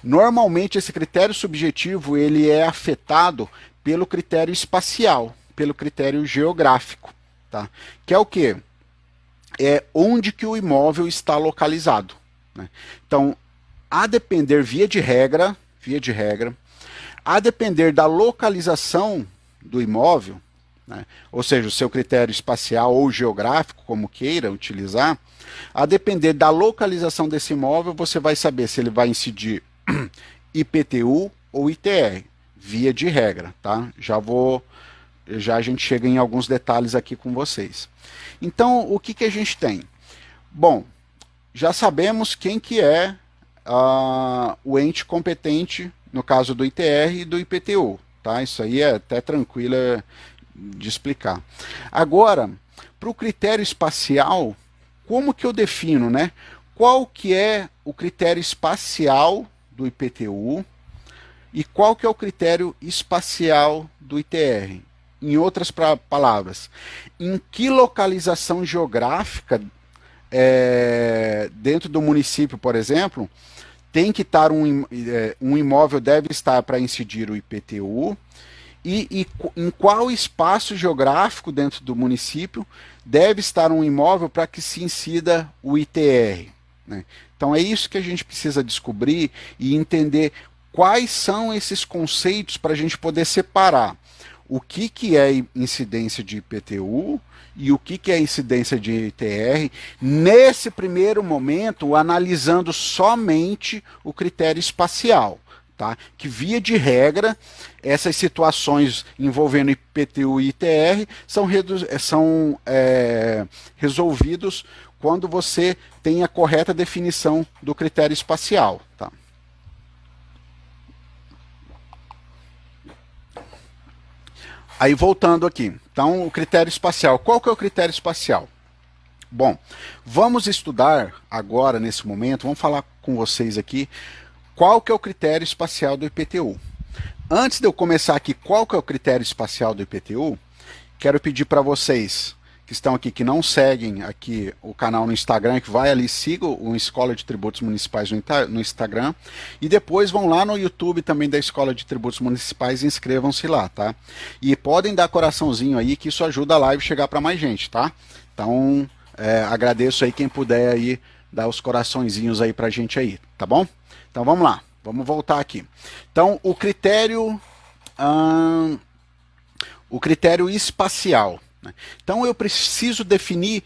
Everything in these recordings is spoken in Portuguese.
Normalmente esse critério subjetivo ele é afetado pelo critério espacial, pelo critério geográfico, tá? Que é o quê? É onde que o imóvel está localizado, né? Então, a depender, via de regra, a depender da localização do imóvel, né, ou seja, o seu critério espacial ou geográfico, como queira utilizar, a depender da localização desse imóvel, você vai saber se ele vai incidir IPTU ou ITR, via de regra, tá? Já a gente chega em alguns detalhes aqui com vocês. Então, o que a gente tem? Bom, já sabemos quem que é o ente competente, no caso do ITR e do IPTU, tá? Isso aí é até tranquilo de explicar. Agora, para o critério espacial, como que eu defino, né? Qual que é o critério espacial do IPTU e qual que é o critério espacial do ITR? Em outras palavras, em que localização geográfica dentro do município, por exemplo, tem que estar um imóvel deve estar para incidir o IPTU e em qual espaço geográfico dentro do município deve estar um imóvel para que se incida o ITR, né? Então é isso que a gente precisa descobrir e entender quais são esses conceitos para a gente poder separar o que é incidência de IPTU e o que é incidência de ITR, nesse primeiro momento, analisando somente o critério espacial. Tá? Que, via de regra, essas situações envolvendo IPTU e ITR são resolvidos quando você tem a correta definição do critério espacial. Tá? Aí voltando aqui, então o critério espacial. Qual que é o critério espacial? Bom, vamos estudar agora, nesse momento, vamos falar com vocês aqui, qual que é o critério espacial do IPTU. Antes de eu começar aqui, qual que é o critério espacial do IPTU, quero pedir para vocês que estão aqui, que não seguem aqui o canal no Instagram, que vai ali, siga o Escola de Tributos Municipais no Instagram, e depois vão lá no YouTube também da Escola de Tributos Municipais e inscrevam-se lá, tá? E podem dar coraçãozinho aí, que isso ajuda a live a chegar para mais gente, tá? Então, agradeço aí quem puder aí dar os coraçõezinhos aí pra gente aí, tá bom? Então vamos lá, vamos voltar aqui. Então, o critério espacial. Então eu preciso definir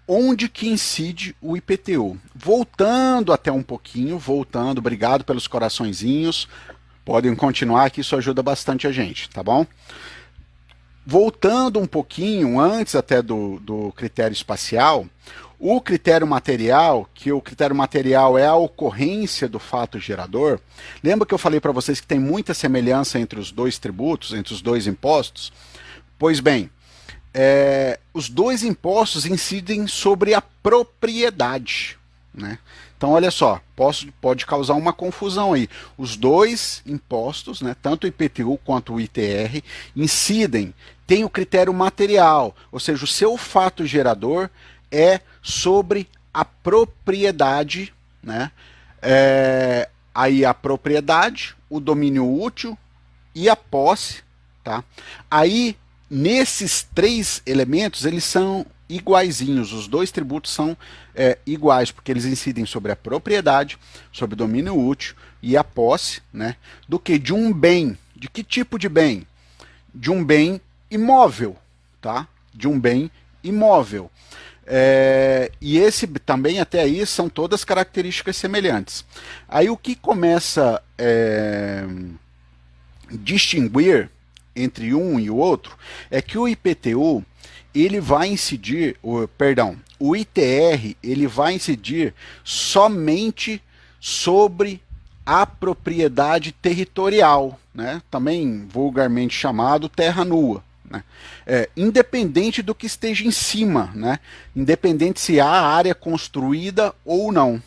onde que incide o IPTU. Voltando até um pouquinho, obrigado pelos coraçõezinhos, podem continuar que isso ajuda bastante a gente, tá bom? Voltando um pouquinho, antes até do critério espacial, o critério material, que o critério material é a ocorrência do fato gerador, lembra que eu falei para vocês que tem muita semelhança entre os dois tributos, entre os dois impostos? Pois bem, os dois impostos incidem sobre a propriedade, né? Então, olha só, pode causar uma confusão aí. Os dois impostos, né, tanto o IPTU quanto o ITR, incidem, tem o critério material, ou seja, o seu fato gerador é sobre a propriedade, né? Aí a propriedade, o domínio útil e a posse, tá? Aí, nesses três elementos, eles são iguaizinhos, os dois tributos são iguais, porque eles incidem sobre a propriedade, sobre o domínio útil e a posse, né, do que de um bem. De que tipo de bem? De um bem imóvel, tá? De um bem imóvel. E esse também, até aí, são todas características semelhantes. Aí o que começa a distinguir entre um e o outro é que o IPTU ele vai incidir, o ITR ele vai incidir somente sobre a propriedade territorial, né? Também vulgarmente chamado terra nua, né? Independente do que esteja em cima, né? Independente se há área construída ou não.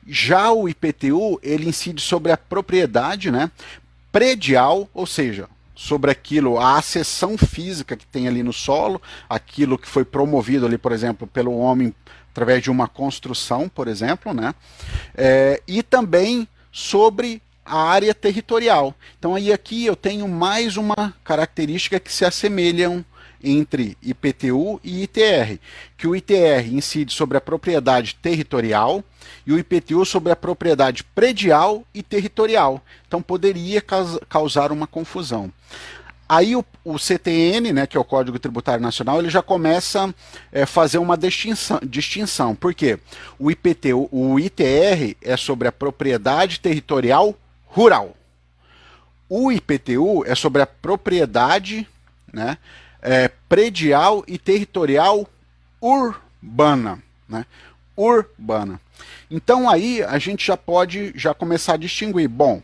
Já o IPTU ele incide sobre a propriedade, né, predial, ou seja, sobre aquilo, a acessão física que tem ali no solo, aquilo que foi promovido ali, por exemplo, pelo homem através de uma construção, por exemplo, né? E também sobre a área territorial. Então aí aqui eu tenho mais uma característica que se assemelham entre IPTU e ITR, que o ITR incide sobre a propriedade territorial e o IPTU sobre a propriedade predial e territorial. Então poderia causar uma confusão. Aí o CTN, né, que é o Código Tributário Nacional, ele já começa a fazer uma distinção. Por quê? O IPTU, o ITR é sobre a propriedade territorial rural. O IPTU é sobre a propriedade, né, predial e territorial urbana, né? Urbana. Então aí a gente já pode começar a distinguir. Bom,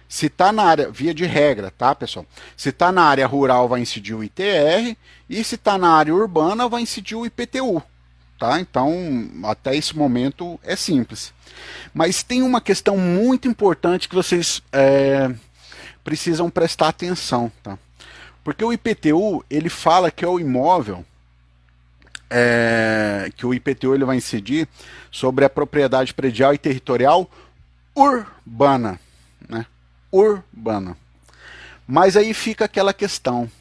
se está na área, via de regra, tá, pessoal? Se está na área rural, vai incidir o ITR, e se está na área urbana, vai incidir o IPTU, tá? Então, até esse momento é simples. Mas tem uma questão muito importante que vocês precisam prestar atenção, tá? Porque o IPTU, ele fala que é o imóvel, que o IPTU ele vai incidir sobre a propriedade predial e territorial urbana, né? Urbana. Mas aí fica aquela questão.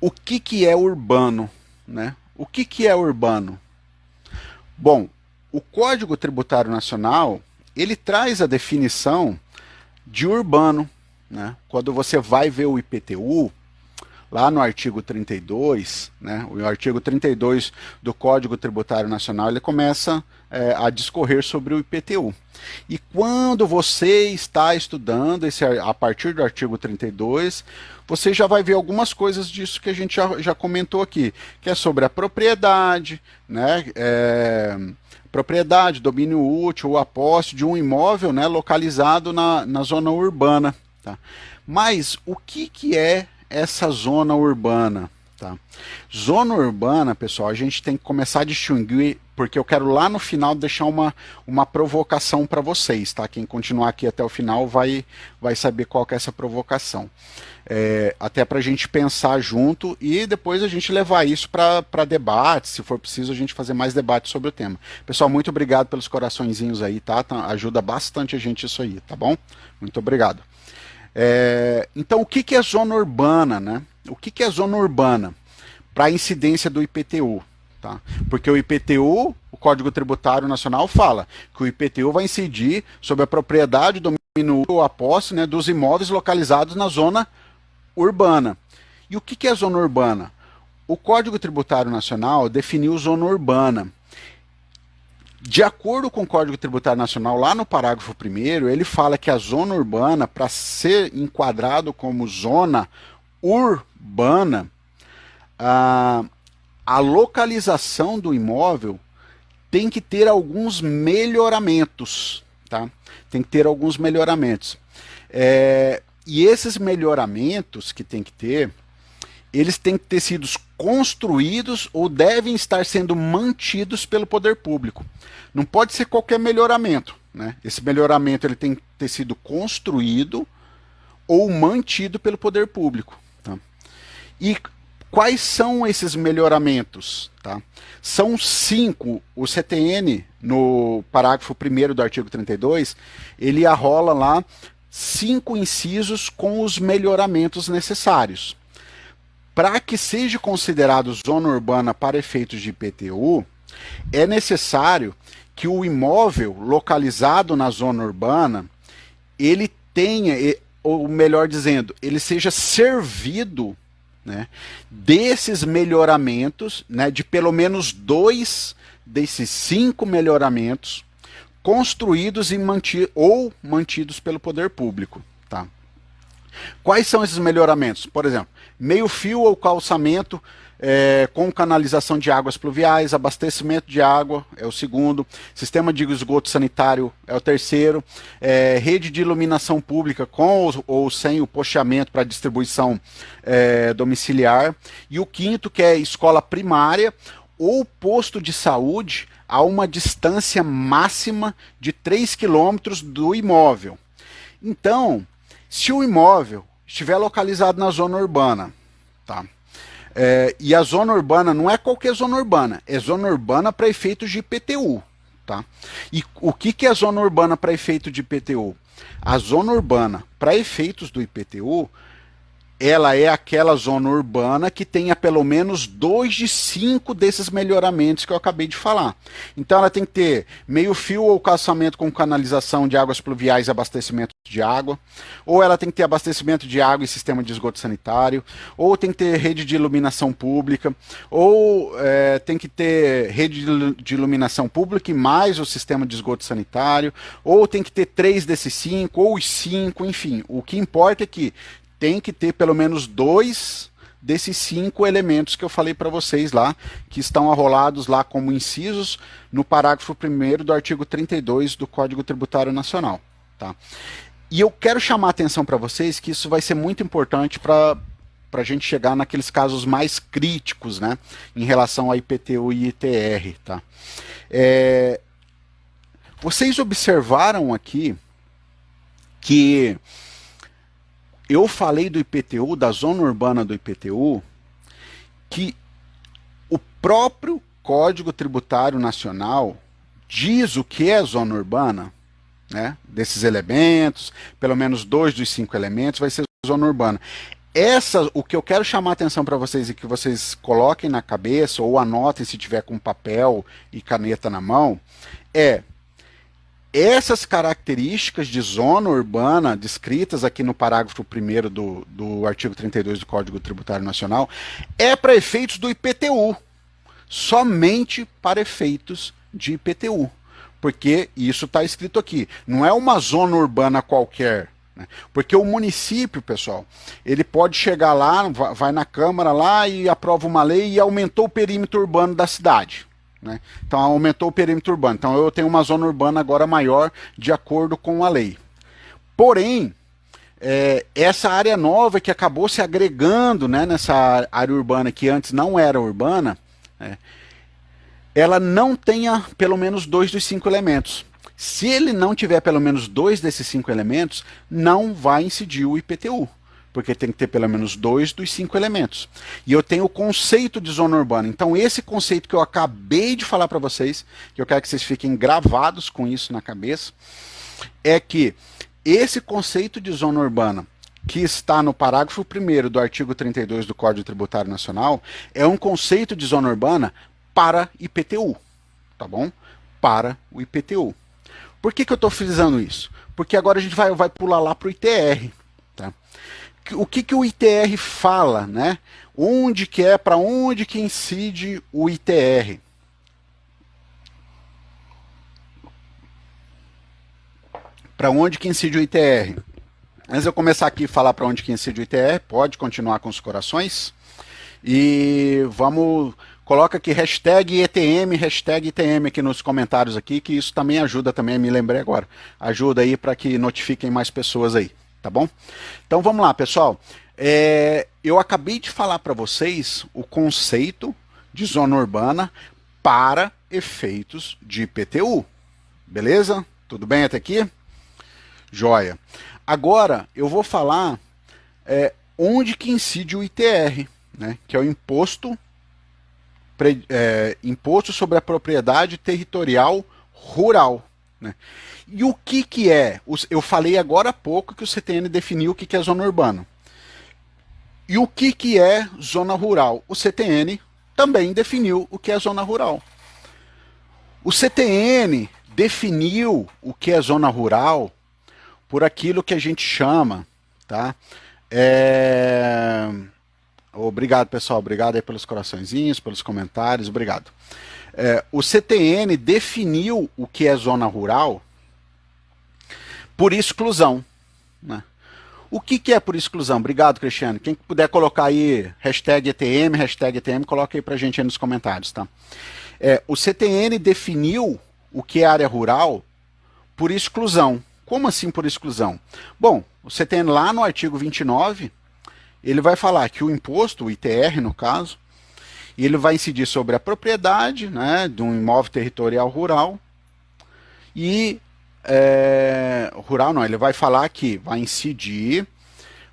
O que é urbano, né? O que é urbano? Bom, o Código Tributário Nacional, ele traz a definição de urbano, né? Quando você vai ver o IPTU, lá no artigo 32, né, o artigo 32 do Código Tributário Nacional, ele começa a discorrer sobre o IPTU. E quando você está estudando a partir do artigo 32, você já vai ver algumas coisas disso que a gente já comentou aqui, que é sobre a propriedade, né, propriedade, domínio útil ou a posse de um imóvel, né, localizado na zona urbana. Tá? Mas o que é essa zona urbana? Tá? Zona urbana, pessoal, a gente tem que começar a distinguir, porque eu quero lá no final deixar uma provocação para vocês, tá? Quem continuar aqui até o final vai saber qual que é essa provocação. Até para a gente pensar junto e depois a gente levar isso para debate, se for preciso a gente fazer mais debate sobre o tema. Pessoal, muito obrigado pelos coraçõezinhos aí, tá? Ajuda bastante a gente isso aí, tá bom? Muito obrigado. Então, o que é zona urbana, né? O que é zona urbana? Para a incidência do IPTU, tá? Porque o IPTU, o Código Tributário Nacional, fala que o IPTU vai incidir sobre a propriedade, domínio ou a posse, né, dos imóveis localizados na zona urbana. E o que é zona urbana? O Código Tributário Nacional definiu zona urbana. De acordo com o Código Tributário Nacional, lá no parágrafo 1º, ele fala que a zona urbana, para ser enquadrado como zona urbana, a localização do imóvel tem que ter alguns melhoramentos, tá? Tem que ter alguns melhoramentos. E esses melhoramentos que tem que ter, eles têm que ter sido construídos ou devem estar sendo mantidos pelo poder público. Não pode ser qualquer melhoramento, né? Esse melhoramento ele tem que ter sido construído ou mantido pelo poder público. Tá? E quais são esses melhoramentos? Tá? São 5. O CTN, no parágrafo 1º do artigo 32, ele arrola lá 5 incisos com os melhoramentos necessários. Para que seja considerado zona urbana para efeitos de IPTU, é necessário que o imóvel localizado na zona urbana, ele tenha, ou melhor dizendo, ele seja servido, né, desses melhoramentos, né, de pelo menos 2 desses 5 melhoramentos construídos e mantidos pelo poder público. Tá? Quais são esses melhoramentos? Por exemplo, meio-fio ou calçamento com canalização de águas pluviais, abastecimento de água é o segundo, sistema de esgoto sanitário é o terceiro, rede de iluminação pública com ou sem o posteamento para distribuição domiciliar, e o quinto, que é escola primária ou posto de saúde a uma distância máxima de 3 quilômetros do imóvel. Então, se o imóvel estiver localizado na zona urbana, tá? E a zona urbana não é qualquer zona urbana, é zona urbana para efeitos de IPTU, Tá? E o que é zona urbana para efeito de IPTU? A zona urbana, para efeitos do IPTU, ela é aquela zona urbana que tenha pelo menos 2 de 5 desses melhoramentos que eu acabei de falar. Então ela tem que ter meio fio ou calçamento com canalização de águas pluviais e abastecimento de água, ou ela tem que ter abastecimento de água e sistema de esgoto sanitário, ou tem que ter rede de iluminação pública, ou tem que ter rede de iluminação pública e mais o sistema de esgoto sanitário, ou tem que ter 3 desses 5, ou os 5, enfim. O que importa é que tem que ter pelo menos 2 desses 5 elementos que eu falei para vocês lá, que estão arrolados lá como incisos no parágrafo 1º do artigo 32 do Código Tributário Nacional. Tá? E eu quero chamar a atenção para vocês que isso vai ser muito importante para a gente chegar naqueles casos mais críticos, né, em relação a IPTU e ITR. Tá? Vocês observaram aqui que eu falei do IPTU, da zona urbana do IPTU, que o próprio Código Tributário Nacional diz o que é zona urbana, né? Desses elementos, pelo menos 2 dos 5 elementos vai ser zona urbana. O que eu quero chamar a atenção para vocês e que vocês coloquem na cabeça ou anotem se tiver com papel e caneta na mão, essas características de zona urbana descritas aqui no parágrafo 1º do artigo 32 do Código Tributário Nacional é para efeitos do IPTU, somente para efeitos de IPTU, porque isso está escrito aqui, não é uma zona urbana qualquer, né? Porque o município, pessoal, ele pode chegar lá, vai na Câmara lá e aprova uma lei e aumentou o perímetro urbano da cidade. Né? Então aumentou o perímetro urbano. Então eu tenho uma zona urbana agora maior de acordo com a lei. Porém, essa área nova que acabou se agregando, né, nessa área urbana que antes não era urbana, ela não tenha pelo menos 2 dos 5 elementos. Se ele não tiver pelo menos 2 desses 5 elementos, não vai incidir o IPTU. Porque tem que ter pelo menos 2 dos 5 elementos. E eu tenho o conceito de zona urbana. Então esse conceito que eu acabei de falar para vocês, que eu quero que vocês fiquem gravados com isso na cabeça, é que esse conceito de zona urbana, que está no parágrafo 1º do artigo 32 do Código Tributário Nacional, é um conceito de zona urbana para IPTU, tá bom? Para o IPTU. Por que eu estou frisando isso? Porque agora a gente vai pular lá para o ITR, tá? O que o ITR fala, né? Para onde que incide o ITR? Para onde que incide o ITR? Antes de eu começar aqui a falar para onde que incide o ITR, pode continuar com os corações. E coloca aqui hashtag ETM, hashtag ITM aqui nos comentários aqui, que isso também ajuda, também me lembrei agora. Ajuda aí para que notifiquem mais pessoas aí. Tá bom? Então vamos lá, pessoal. Eu acabei de falar para vocês o conceito de zona urbana para efeitos de IPTU. Beleza? Tudo bem até aqui? Joia. Agora eu vou falar onde que incide o ITR, né? Que é o imposto sobre a propriedade territorial rural. Né? E o que é? Eu falei agora há pouco que o CTN definiu o que é zona urbana. E o que é zona rural? O CTN também definiu o que é zona rural. O CTN definiu o que é zona rural por aquilo que a gente chama, tá? Obrigado, pessoal. Obrigado aí pelos coraçõezinhos, pelos comentários. Obrigado. O CTN definiu o que é zona rural por exclusão. Né? O que é por exclusão? Obrigado, Cristiano. Quem puder colocar aí hashtag ETM, coloca aí pra gente aí nos comentários. Tá? O CTN definiu o que é área rural por exclusão. Como assim por exclusão? Bom, o CTN lá no artigo 29, ele vai falar que o imposto, o ITR no caso, ele vai incidir sobre a propriedade, né, de um imóvel territorial rural. E rural não, ele vai falar que vai incidir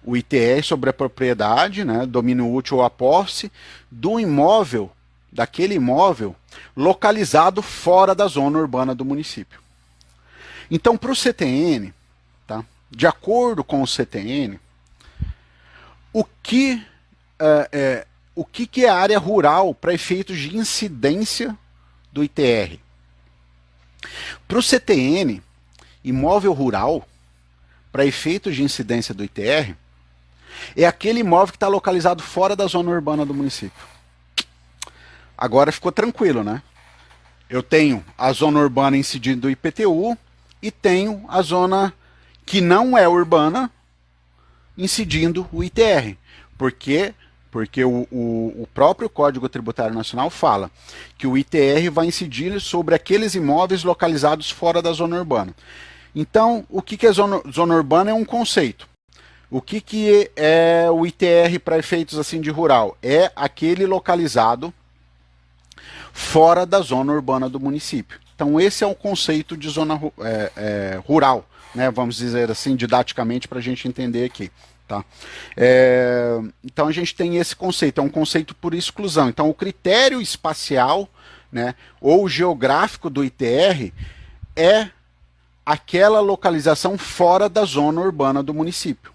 o ITR sobre a propriedade, né, domínio útil ou a posse do imóvel daquele imóvel localizado fora da zona urbana do município. Então, para o CTN, tá? De acordo com o CTN, o que é área rural para efeitos de incidência do ITR? Para o CTN, imóvel rural, para efeitos de incidência do ITR, é aquele imóvel que está localizado fora da zona urbana do município. Agora ficou tranquilo, né? Eu tenho a zona urbana incidindo do IPTU e tenho a zona que não é urbana incidindo o ITR. Por quê? Porque o próprio Código Tributário Nacional fala que o ITR vai incidir sobre aqueles imóveis localizados fora da zona urbana. Então, o que é zona urbana? É um conceito. O que é o ITR para efeitos assim de rural? É aquele localizado fora da zona urbana do município. Então, esse é o conceito de zona rural, né? Vamos dizer assim, didaticamente, para a gente entender aqui. Tá? Então a gente tem esse conceito, é um conceito por exclusão. Então o critério espacial, né, ou geográfico do ITR é aquela localização fora da zona urbana do município.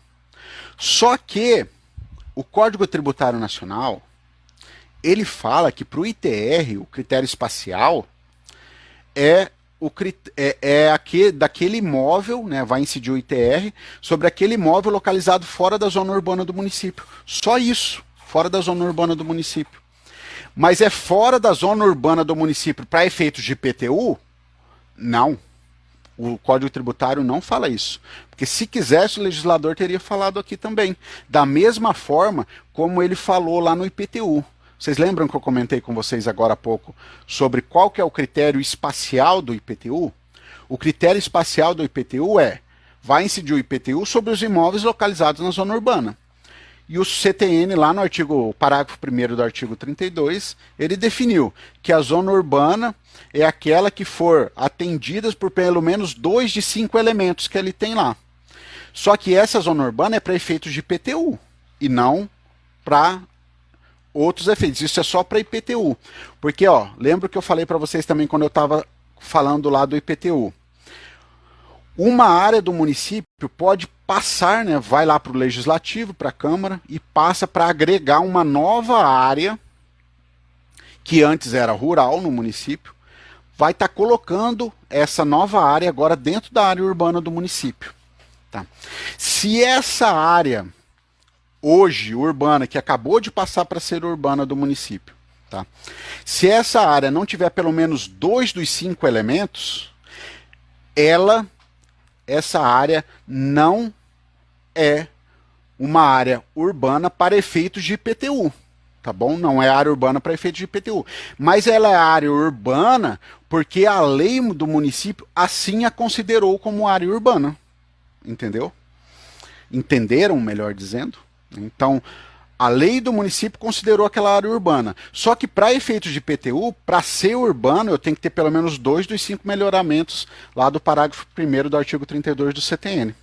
Só que o Código Tributário Nacional, ele fala que para o ITR, o critério espacial é daquele imóvel, né, vai incidir o ITR sobre aquele imóvel localizado fora da zona urbana do município. Só isso, fora da zona urbana do município. Mas é fora da zona urbana do município para efeitos de IPTU? Não. O Código Tributário não fala isso. Porque se quisesse, o legislador teria falado aqui também. Da mesma forma como ele falou lá no IPTU. Vocês lembram que eu comentei com vocês agora há pouco sobre qual que é o critério espacial do IPTU? O critério espacial do IPTU vai incidir o IPTU sobre os imóveis localizados na zona urbana. E o CTN, lá no parágrafo 1º do artigo 32, ele definiu que a zona urbana é aquela que for atendida por pelo menos 2 de 5 elementos que ele tem lá. Só que essa zona urbana é para efeitos de IPTU e não para outros efeitos. Isso é só para IPTU. Porque, ó, lembra que eu falei para vocês também quando eu estava falando lá do IPTU. Uma área do município pode passar, né, vai lá para o Legislativo, para a Câmara, e passa para agregar uma nova área, que antes era rural no município, vai estar colocando essa nova área agora dentro da área urbana do município. Tá? Se essa área hoje urbana, que acabou de passar para ser urbana do município, tá? Se essa área não tiver pelo menos 2 dos 5 elementos, essa área não é uma área urbana para efeitos de IPTU, tá bom? Não é área urbana para efeitos de IPTU, mas ela é área urbana porque a lei do município assim a considerou como área urbana, entendeu? Entenderam, melhor dizendo? Então, a lei do município considerou aquela área urbana. Só que para efeitos de IPTU, para ser urbano, eu tenho que ter pelo menos 2 dos 5 melhoramentos lá do parágrafo 1º do artigo 32 do CTN.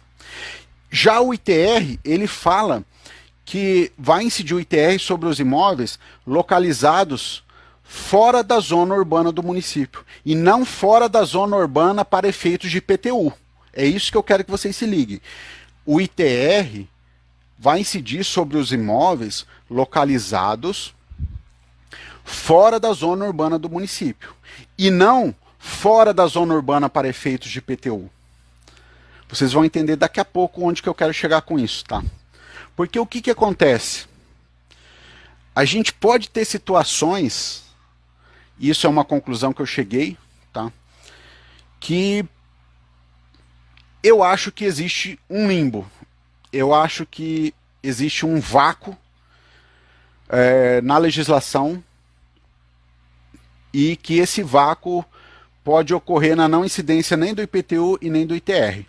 Já o ITR, ele fala que vai incidir o ITR sobre os imóveis localizados fora da zona urbana do município e não fora da zona urbana para efeitos de IPTU. É isso que eu quero que vocês se liguem. O ITR vai incidir sobre os imóveis localizados fora da zona urbana do município e não fora da zona urbana para efeitos de IPTU. Vocês vão entender daqui a pouco onde que eu quero chegar com isso, tá? Porque o que acontece? A gente pode ter situações, e isso é uma conclusão que eu cheguei, tá? Que eu acho que existe um limbo. Eu acho que existe um vácuo na legislação e que esse vácuo pode ocorrer na não incidência nem do IPTU e nem do ITR.